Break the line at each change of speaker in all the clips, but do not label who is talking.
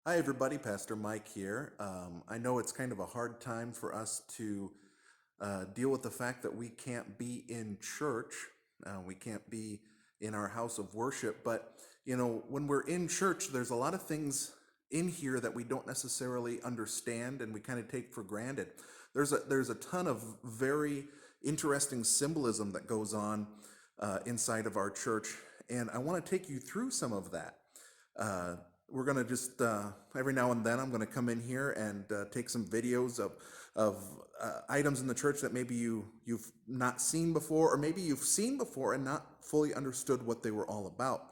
Hi, everybody. Pastor Mike here. I know it's kind of a hard time for us to deal with the fact that we can't be in church. We can't be in our house of worship. But, when we're in church, there's a lot of things in here that we don't necessarily understand and we kind of take for granted. There's a ton of very interesting symbolism that goes on inside of our church. And I want to take you through some of that. Uh, we're going to just every now and then I'm going to come in here and take some videos of items in the church that maybe you've not seen before, or maybe you've seen before and not fully understood what they were all about.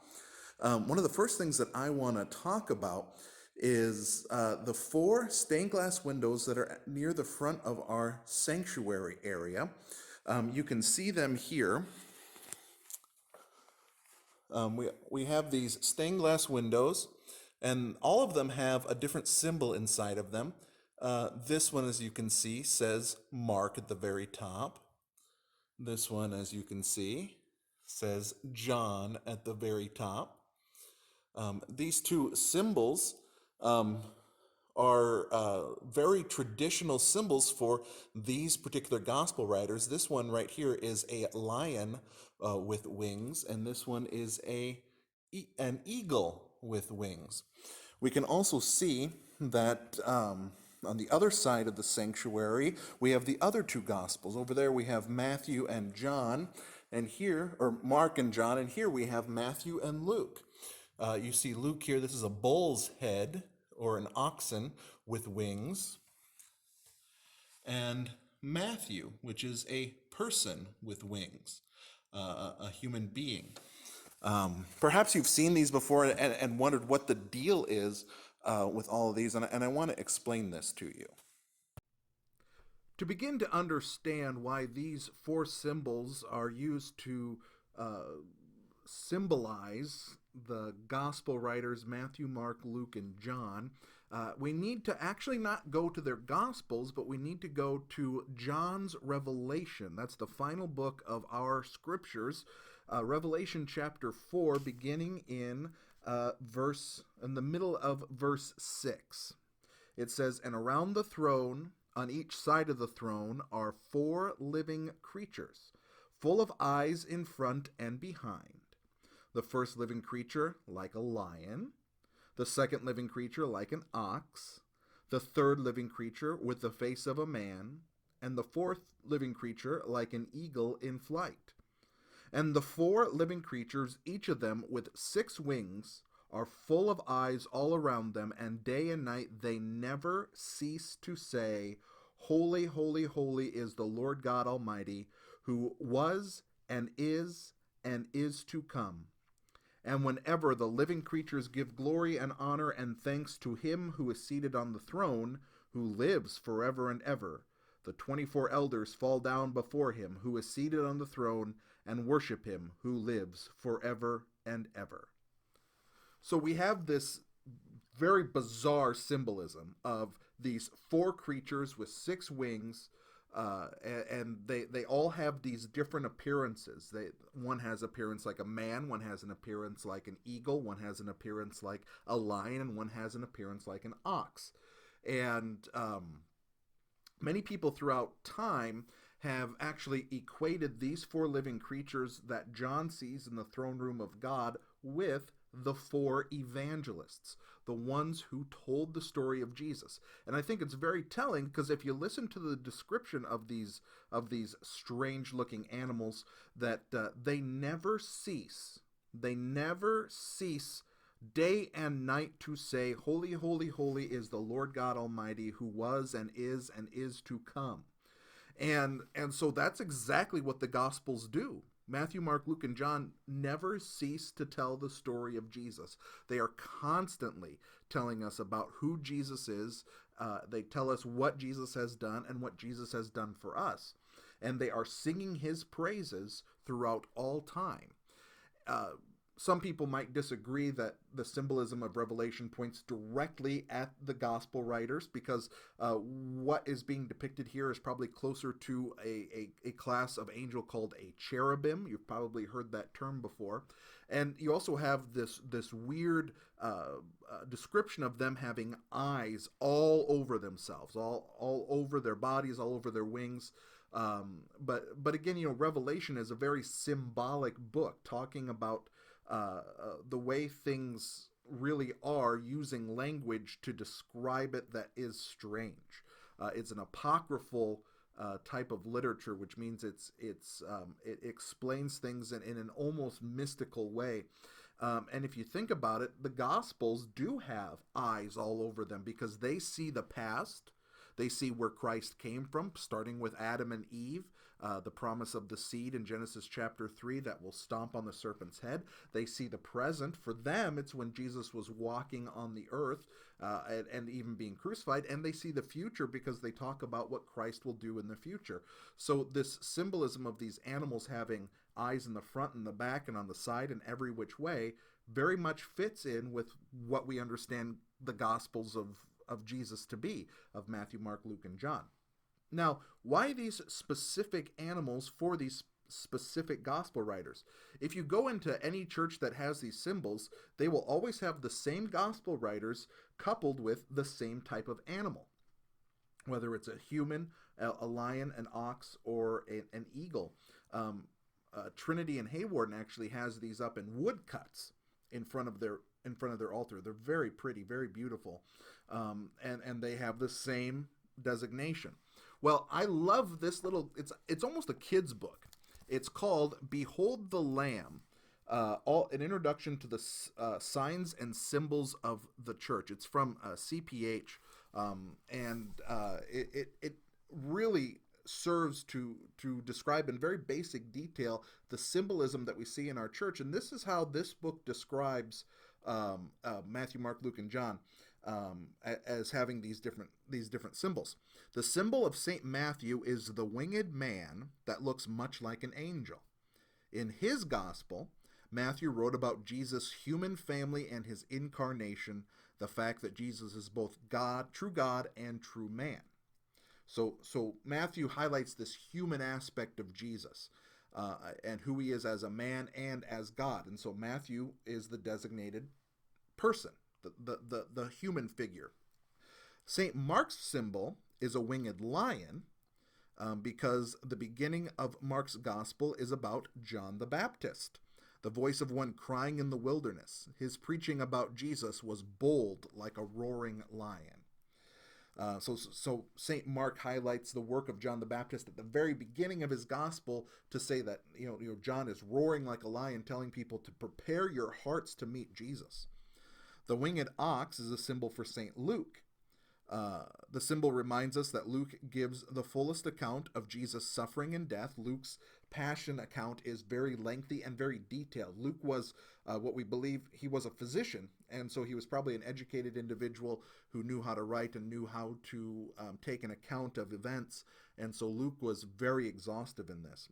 One of the first things that I want to talk about is the four stained glass windows that are near the front of our sanctuary area. You can see them here. We have these stained glass windows, and all of them have a different symbol inside of them. This one, as you can see, says Mark at the very top. This one, as you can see, says John at the very top. These two symbols um, are very traditional symbols for these particular gospel writers. This one right here is a lion with wings, and this one is an eagle with wings. We can also see that on the other side of the sanctuary, we have the other two gospels. Over there, we have Matthew and John, and here, or Mark and John, and here we have Matthew and Luke. You see Luke here, this is a bull's head or an oxen with wings, and Matthew, which is a person with wings, a human being. Perhaps you've seen these before and wondered what the deal is with all of these, and I want to explain this to you. To begin to understand why these four symbols are used to uh, symbolize the gospel writers Matthew, Mark, Luke, and John, we need to actually not go to their gospels, but we need to go to John's Revelation. That's the final book of our scriptures. Revelation chapter 4, beginning in in the middle of verse 6. It says, "And around the throne, on each side of the throne, are four living creatures, full of eyes in front and behind. The first living creature like a lion, the second living creature like an ox, the third living creature with the face of a man, and the fourth living creature like an eagle in flight. And the four living creatures, each of them with six wings, are full of eyes all around them, and day and night they never cease to say, Holy, holy, holy is the Lord God Almighty, who was and is to come. And whenever the living creatures give glory and honor and thanks to him who is seated on the throne, who lives forever and ever, the 24 elders fall down before him who is seated on the throne and worship him who lives forever and ever." So we have this very bizarre symbolism of these four creatures with six wings, and they all have these different appearances. One has appearance like a man, one has an appearance like an eagle, one has an appearance like a lion, and one has an appearance like an ox. And many people throughout time have actually equated these four living creatures that John sees in the throne room of God with the four evangelists, the ones who told the story of Jesus. And I think it's very telling because if you listen to the description of these strange looking animals, that they never cease day and night to say, Holy, holy, holy is the Lord God Almighty, who was and is to come. And so that's exactly what the Gospels do. Matthew, Mark, Luke, and John never cease to tell the story of Jesus. They are constantly telling us about who Jesus is. They tell us what Jesus has done and what Jesus has done for us. And they are singing his praises throughout all time. Uh, some people might disagree that the symbolism of Revelation points directly at the gospel writers, because what is being depicted here is probably closer to a class of angel called a cherubim. You've probably heard that term before. And you also have this weird description of them having eyes all over themselves, all over their bodies, all over their wings. But again, Revelation is a very symbolic book, talking about the way things really are, using language to describe it that is strange. It's an apocryphal type of literature, which means it explains things in an almost mystical way. And if you think about it, the Gospels do have eyes all over them, because they see the past. They see where Christ came from, starting with Adam and Eve, the promise of the seed in Genesis chapter 3 that will stomp on the serpent's head. They see the present. For them, it's when Jesus was walking on the earth and even being crucified. And they see the future, because they talk about what Christ will do in the future. So this symbolism of these animals having eyes in the front and the back and on the side and every which way very much fits in with what we understand the Gospels of Jesus to be, of Matthew, Mark, Luke, and John. Now, why these specific animals for these specific gospel writers? If you go into any church that has these symbols, they will always have the same gospel writers coupled with the same type of animal, whether it's a human, a lion, an ox, or an eagle. Trinity and Haywarden actually has these up in woodcuts in front of their altar. They're very pretty, very beautiful, and they have the same designation. Well, I love this little. It's almost a kid's book. It's called "Behold the Lamb." An introduction to the signs and symbols of the church. It's from CPH, and it really serves to describe in very basic detail the symbolism that we see in our church. And this is how this book describes Matthew, Mark, Luke, and John as having these different symbols. The symbol of St. Matthew is the winged man that looks much like an angel. In his gospel, Matthew wrote about Jesus' human family and his incarnation, the fact that Jesus is both God, true God, and true man. So Matthew highlights this human aspect of Jesus and who he is as a man and as God. And so Matthew is the designated person, the human figure. St. Mark's symbol is a winged lion, because the beginning of Mark's gospel is about John the Baptist, the voice of one crying in the wilderness. His preaching about Jesus was bold like a roaring lion. So St. Mark highlights the work of John the Baptist at the very beginning of his gospel to say that John is roaring like a lion, telling people to prepare your hearts to meet Jesus. The winged ox is a symbol for St. Luke. The symbol reminds us that Luke gives the fullest account of Jesus' suffering and death. Luke's passion account is very lengthy and very detailed. Luke was what we believe he was a physician, and so he was probably an educated individual who knew how to write and knew how to take an account of events. And so Luke was very exhaustive in this.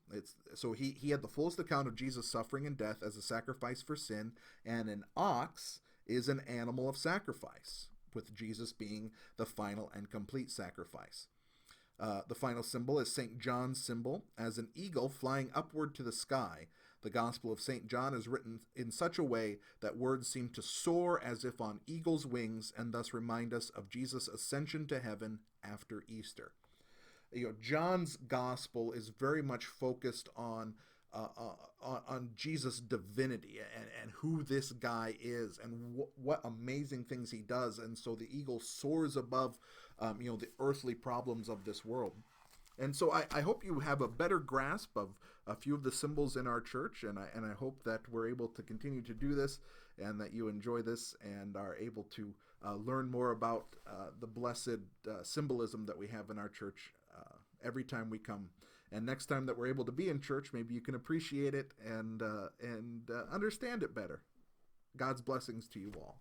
So he had the fullest account of Jesus' suffering and death as a sacrifice for sin, and an ox is an animal of sacrifice, with Jesus being the final and complete sacrifice. The final symbol is St. John's symbol as an eagle flying upward to the sky. The Gospel of St. John is written in such a way that words seem to soar as if on eagle's wings, and thus remind us of Jesus' ascension to heaven after Easter. John's Gospel is very much focused on Jesus' divinity and who this guy is and what amazing things he does. And so the eagle soars above the earthly problems of this world. And so I hope you have a better grasp of a few of the symbols in our church, and I hope that we're able to continue to do this, and that you enjoy this and are able to learn more about the blessed symbolism that we have in our church every time we come. And next time that we're able to be in church, maybe you can appreciate it and understand it better. God's blessings to you all.